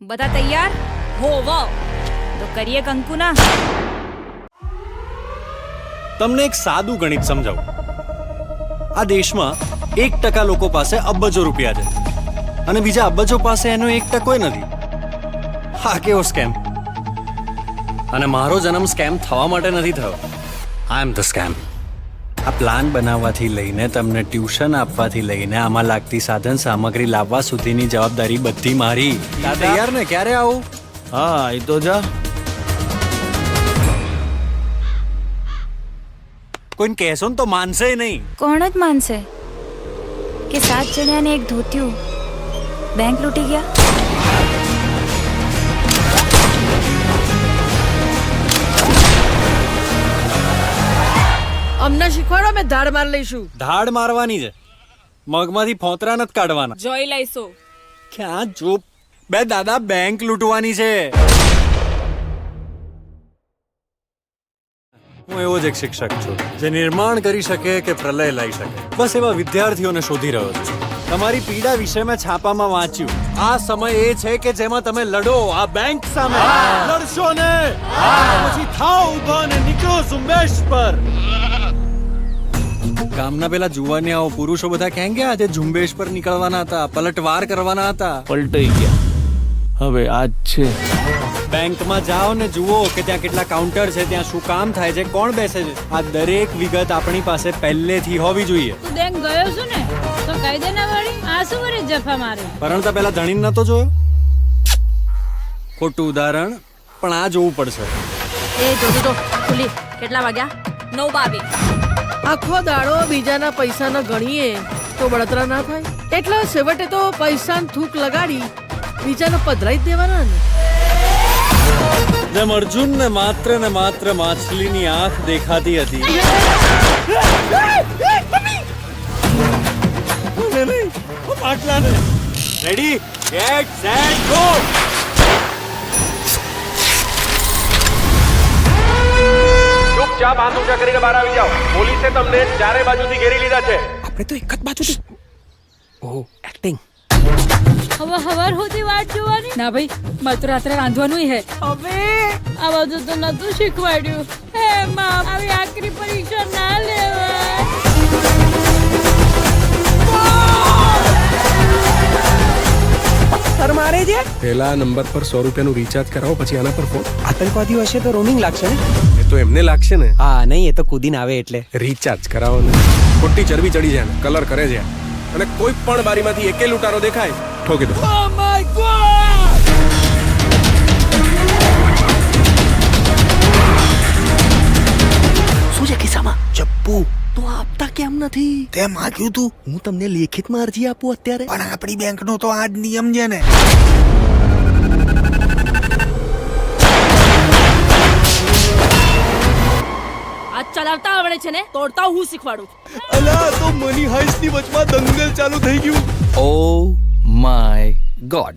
બધા તૈયાર હો વાવ તો કરીએ કંકુના. તમને એક સાદું ગણિત સમજાવું. આ દેશમાં 1% લોકો પાસે અબજો રૂપિયા છે અને બીજા અબજો પાસે એનો 1% નથી. હા, કેવો સ્કેમ. અને મારો જન્મ સ્કેમ થવા માટે નથી થયો. આઈ એમ ધ સ્કેમ. આ પ્લાન બનાવવાથી લઈને તમને ટ્યુશન આપવાથી લઈને આમાં લાગતી સાધન સામગ્રી લાવવા સુધીની જવાબદારી બધી મારી. તૈયાર ને? ક્યારે આવું? હા, એ તો જા. કોઈને કહેશો ને તો માનશે નહીં. કોણ જ માનશે કે 7 જણ્યાને એક ધોત્યું બેંક લૂંટી ગયા? અમને શીખવાડો, અમે ધાડ માર લઈશું. ધાડ મારવાની છે, મગમાંથી ફોતરા નથી કાઢવાના. જોઈ લઈશું. ક્યાં જો બે દાદા, બેંક લૂંટવાની છે. હું એવો જ એક શિક્ષક છું જે નિર્માણ કરી શકે કે પ્રલય લાવી શકે. બસ એવા વિદ્યાર્થીઓને શોધી રહ્યો છું. તમારી પીડા વિશે મેં છાપામાં વાંચ્યું. આ સમય એ છે કે જેમાં તમે લડો આ બેંક સામે. લડશો ને પછી થાઓ ઊભા અને નીકળો ઝુંબેશ પર. ગામના પેલા જુવાનિયાઓ પુરુષો બધા ક્યાં ગયા? આજે ઝુંબેશ પર નીકળવાના હતા, પલટવાર કરવાના હતા. પલટાઈ ગયા. હવે આજ છે. બેંકમાં જાઓ ને જુઓ કે ત્યાં કેટલા કાઉન્ટર છે, ત્યાં શું કામ થાય છે, કોણ બેસે છે. આ દરેક વિગત આપણી પાસે પહેલેથી હોવી જોઈએ. તું બેંક ગયો છું ને તો કહી દે ને વળી. આ શું વળી જફા મારે? પરણતા પહેલા ધણીને નતો જોયો? ખોટું ઉદાહરણ, પણ આ જોવું પડશે. એ જોજો ખુલી. કેટલા વાગ્યા? 9:22. આખો દાડો બીજાના પૈસા ગણીએ તો બળતરા ના થાય? એટલે છેવટે તો પૈસાને થૂક લગાડી બીજાને પધરાઈ જ દેવાના ને. જેમ અર્જુન ને માત્ર માછલીની આંખ દેખાતી હતી. Ready, get set go. ચૂપચાપ હાથ ઊંચા કરીને બહાર આવી જાઓ. પોલીસે તમને ચારે બાજુથી ઘેરી લીધા છે. આપણે તો એક જ બાજુથી. ઓહ, એક્ટિંગ. હવે હવાર સુધી વાટ જોવાની? ના ભાઈ, મારે તો રાત્રે રાંધવાનું હે. હવે આ બધું તો નતું શીખવાડ્યું. હે માં, આવી આખરી પરીક્ષા ના લેવાય. સર મારે છે. પહેલા નંબર પર 100 રૂપિયાનું રિચાર્જ કરાવો, પછી આના પર ફોન. આતંકવાદીઓ હશે તો રોમિંગ લાગશે ને? એ તો એમને લાગશે ને. હા, નહીં, એ તો કૂદીને આવે એટલે. રિચાર્જ કરાવો ને. ખોટી ચરબી ચડી જાય ને, કલર કરે છે. અને કોઈ પણ બારીમાંથી એકે લૂંટારો દેખાય, ઠોકી દો. શું છે ખિસ્સામાં? ચપ્પુ. તો આપતા કેમ નથી? તે માંગ્યું તું. હું તમને લેખિતમાં અરજી આપું અત્યારે. પણ આપણી બેંકનો તો આ જ નિયમ છે ને. આ ચલાવતા આવડે છે ને, તોડતા હું શીખવાડું. અલા, તો મની હાઈસ્ટની વચમાં દંગલ ચાલુ થઈ ગયું. Oh my God.